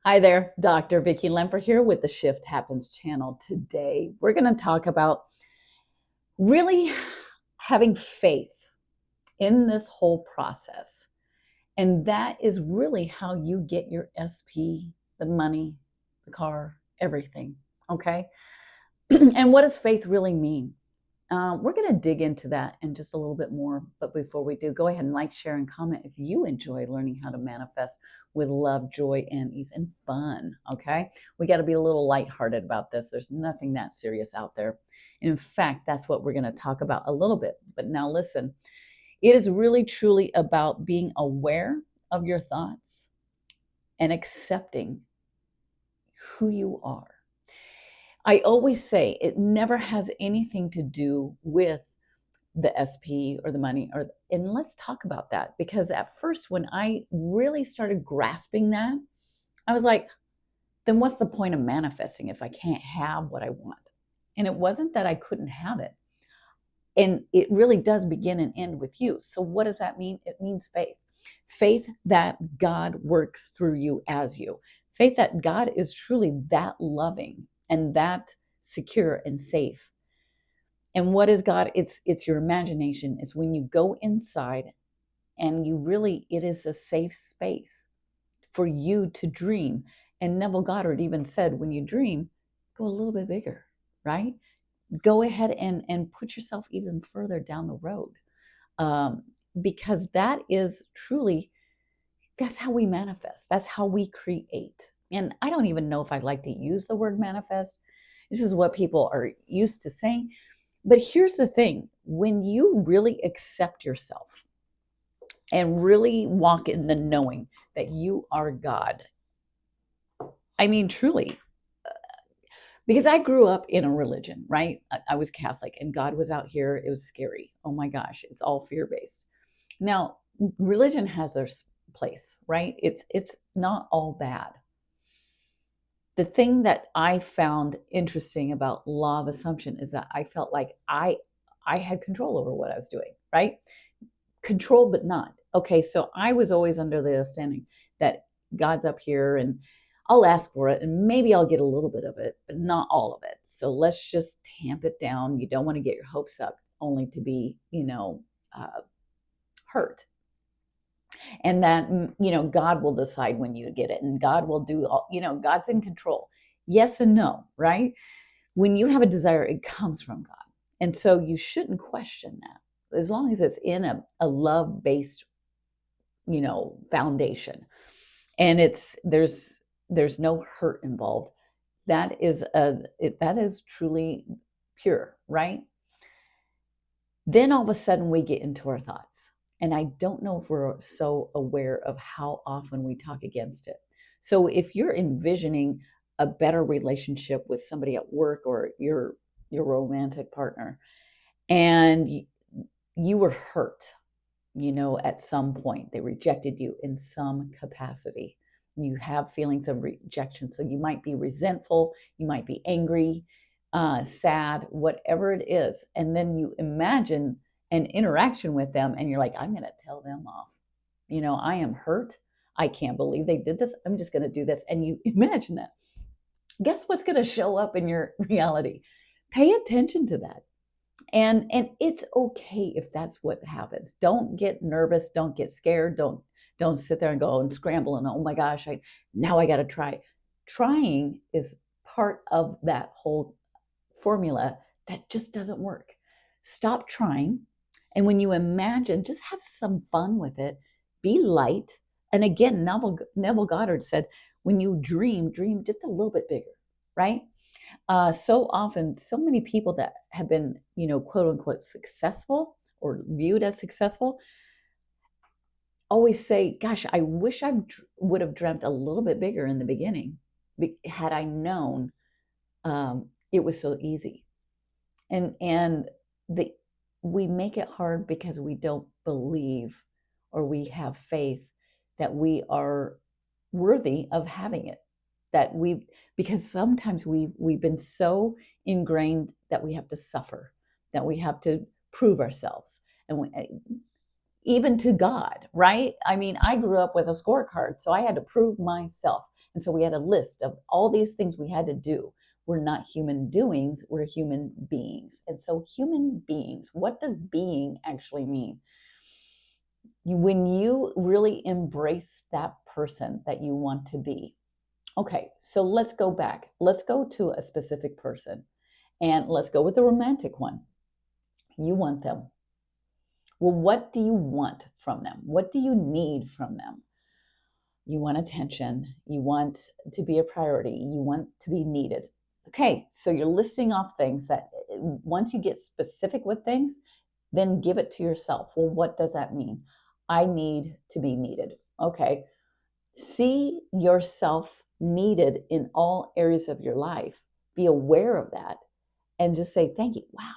Hi there, Dr. Vicki Lemper here with the Shift Happens channel. Today, we're going to talk about really having faith in this whole process. And that is really how you get your SP, the money, the car, everything. Okay. And what does faith really mean? We're going to dig into that in just a little bit more. But before we do, go ahead and like, share, and comment if you enjoy learning how to manifest with love, joy, and ease and fun. Okay. We got to be a little lighthearted about this. There's nothing that serious out there. And in fact, that's what we're going to talk about a little bit. But now listen, it is really truly about being aware of your thoughts and accepting who you are. I always say it never has anything to do with the SP or the money and let's talk about that, because at first when I really started grasping that, I was like, then what's the point of manifesting if I can't have what I want? And it wasn't that I couldn't have it. And it really does begin and end with you. So what does that mean? It means faith. Faith that God works through you as you. Faith that God is truly that loving and that secure and safe. And what is God? It's your imagination. It's when you go inside and it is a safe space for you to dream. And Nevillegoddard even said, when you dream, go a little bit bigger, right? Go ahead and put yourself even further down the road. Because that is truly, that's how we manifest. That's how we create. And I don't even know if I'd like to use the word manifest. This is what people are used to saying. But here's the thing, when you really accept yourself and really walk in the knowing that you are God, I mean, truly, because I grew up in a religion, right? I was Catholic and God was out here. It was scary. Oh my gosh, it's all fear-based. Now, religion has their place, right? It's not all bad. The thing that I found interesting about law of assumption is that I felt like I had control over what I was doing, right? Control, but not. Okay, so I was always under the understanding that God's up here and I'll ask for it and maybe I'll get a little bit of it, but not all of it. So let's just tamp it down. You don't want to get your hopes up only to be, hurt. And that, God will decide when you get it and God will do all, God's in control. Yes and no, right? When you have a desire, it comes from God. And so you shouldn't question that as long as it's in a love-based, foundation. And there's no hurt involved. That is truly pure, right? Then all of a sudden we get into our thoughts. And I don't know if we're so aware of how often we talk against it. So if you're envisioning a better relationship with somebody at work or your romantic partner, and you were hurt, at some point, they rejected you in some capacity. You have feelings of rejection. So you might be resentful, you might be angry, sad, whatever it is. And then you imagine an interaction with them and you're like, I'm going to tell them off. I am hurt. I can't believe they did this. I'm just going to do this. And you imagine that. Guess what's going to show up in your reality? Pay attention to that. And it's okay if that's what happens. Don't get nervous. Don't get scared. Don't sit there and go and scramble and, oh my gosh, now I got to try. Trying is part of that whole formula that just doesn't work. Stop trying. And when you imagine, just have some fun with it. Be light. And again, Nevillegoddard said, when you dream just a little bit bigger, right? So often, so many people that have been, quote unquote, successful or viewed as successful always say, gosh, I wish I would have dreamt a little bit bigger in the beginning had I known it was so easy. And we make it hard because we don't believe or we have faith that we are worthy of having it. Because sometimes we've been so ingrained that we have to suffer, that we have to prove ourselves, and even to God, right? I mean, I grew up with a scorecard, so I had to prove myself. And so we had a list of all these things we had to do. We're not human doings, we're human beings. And so human beings, what does being actually mean? When you really embrace that person that you want to be. Okay, so let's go back. Let's go to a specific person, and let's go with the romantic one. You want them. Well, what do you want from them? What do you need from them? You want attention. You want to be a priority. You want to be needed. Okay, so you're listing off things that once you get specific with things, then give it to yourself. Well, what does that mean? I need to be needed. Okay, see yourself needed in all areas of your life. Be aware of that and just say, thank you. Wow,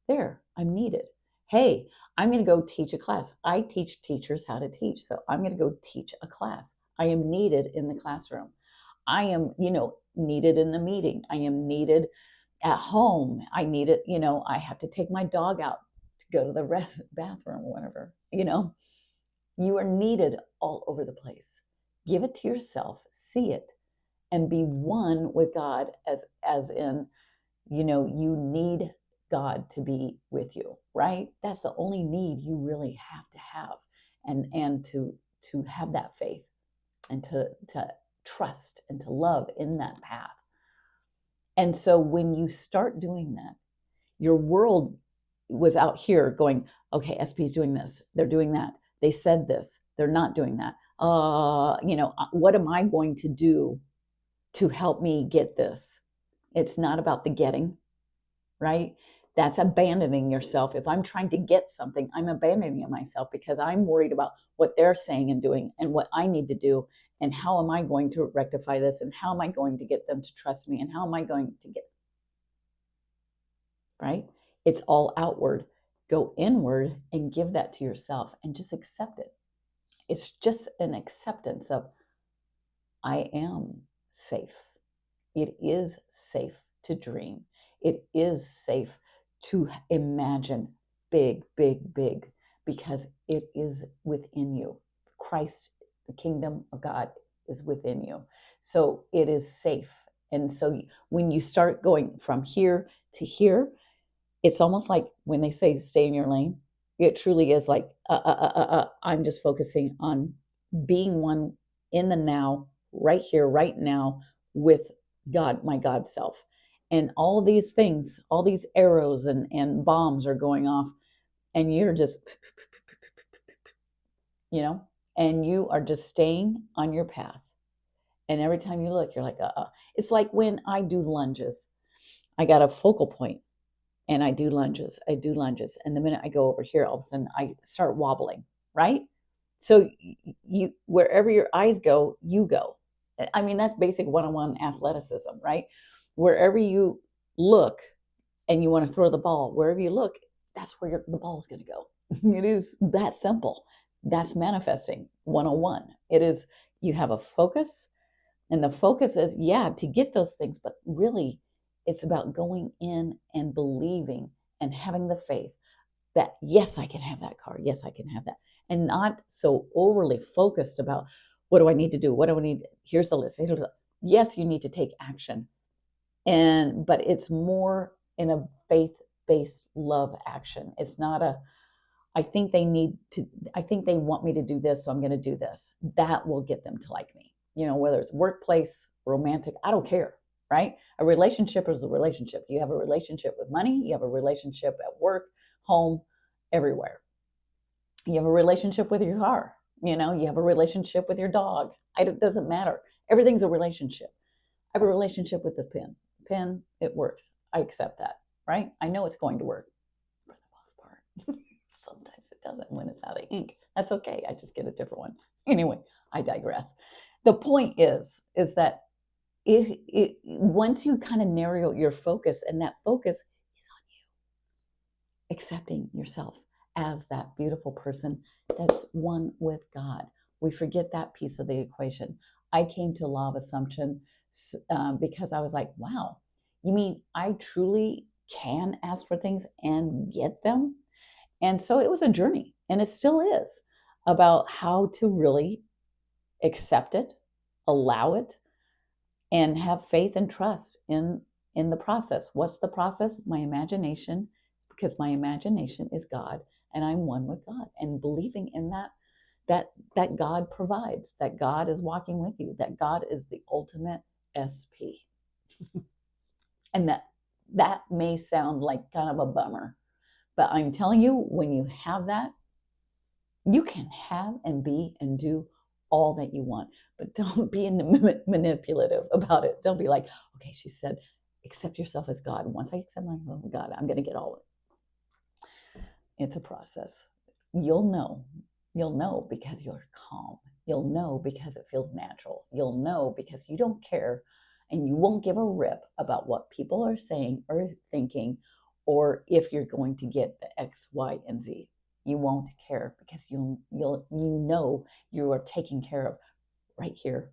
there, I'm needed. Hey, I'm going to go teach a class. I teach teachers how to teach. So I'm going to go teach a class. I am needed in the classroom. I am, needed in the meeting. I am needed at home. I need it, I have to take my dog out to go to the bathroom or whatever, You are needed all over the place. Give it to yourself, see it, and be one with God as in, you need God to be with you, right? That's the only need you really have to have, and to have that faith and to trust and to love in that path. And so when you start doing that, your world was out here going, okay, SP's doing this, they're doing that, they said this, they're not doing that. What am I going to do to help me get this? It's not about the getting, right? That's abandoning yourself. If I'm trying to get something, I'm abandoning myself because I'm worried about what they're saying and doing and what I need to do. And how am I going to rectify this? And how am I going to get them to trust me? And how am I going to get, right? It's all outward. Go inward and give that to yourself and just accept it. It's just an acceptance of, I am safe. It is safe to dream. It is safe to imagine big, big, big, because it is within you. Christ, the kingdom of God, is within you. So it is safe. And so when you start going from here to here, it's almost like when they say stay in your lane, it truly is like, I'm just focusing on being one in the now, right here, right now, with God, my God self. And all these things, all these arrows and bombs are going off, and you're just, and you are just staying on your path. And every time you look, you're like, It's like when I do lunges. I got a focal point and I do lunges. And the minute I go over here, all of a sudden I start wobbling, right? So you, wherever your eyes go, you go. I mean, that's basic one-on-one athleticism, right? Wherever you look and you want to throw the ball, wherever you look, that's where the ball is going to go. It is that simple. That's manifesting 101. It is, you have a focus, and the focus is, to get those things, but really it's about going in and believing and having the faith that, yes, I can have that car. Yes, I can have that. And not so overly focused about, what do I need to do? What do I need? Here's the list. Yes, you need to take action. But it's more in a faith-based love action. It's not I think they want me to do this, so I'm going to do this. That will get them to like me. Whether it's workplace, romantic, I don't care, right? A relationship is a relationship. You have a relationship with money. You have a relationship at work, home, everywhere. You have a relationship with your car. You have a relationship with your dog. It doesn't matter. Everything's a relationship. I have a relationship with the pen. Pen, it works. I accept that, right? I know it's going to work for the most part. Sometimes it doesn't when it's out of ink. That's okay. I just get a different one. Anyway, I digress. The point is that once you kind of narrow your focus, and that focus is on you, accepting yourself as that beautiful person that's one with God. We forget that piece of the equation. I came to Lawofassumption because I was like, wow, you mean I truly can ask for things and get them? And so it was a journey, and it still is, about how to really accept it, allow it, and have faith and trust in the process. What's the process? My imagination, because my imagination is God and I'm one with God, and believing in that God provides, that God is walking with you, that God is the ultimate SP. And that may sound like kind of a bummer, but I'm telling you, when you have that, you can have and be and do all that you want, but don't be manipulative about it. Don't be like, okay, she said, accept yourself as God. Once I accept myself as God, I'm going to get all of it. It's a process. You'll know because you're calm. You'll know because it feels natural. You'll know because you don't care and you won't give a rip about what people are saying or thinking, or if you're going to get the X, Y, and Z. You won't care because you know you are taken care of right here,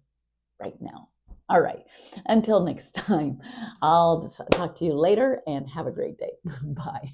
right now. All right. Until next time, I'll talk to you later and have a great day. Bye.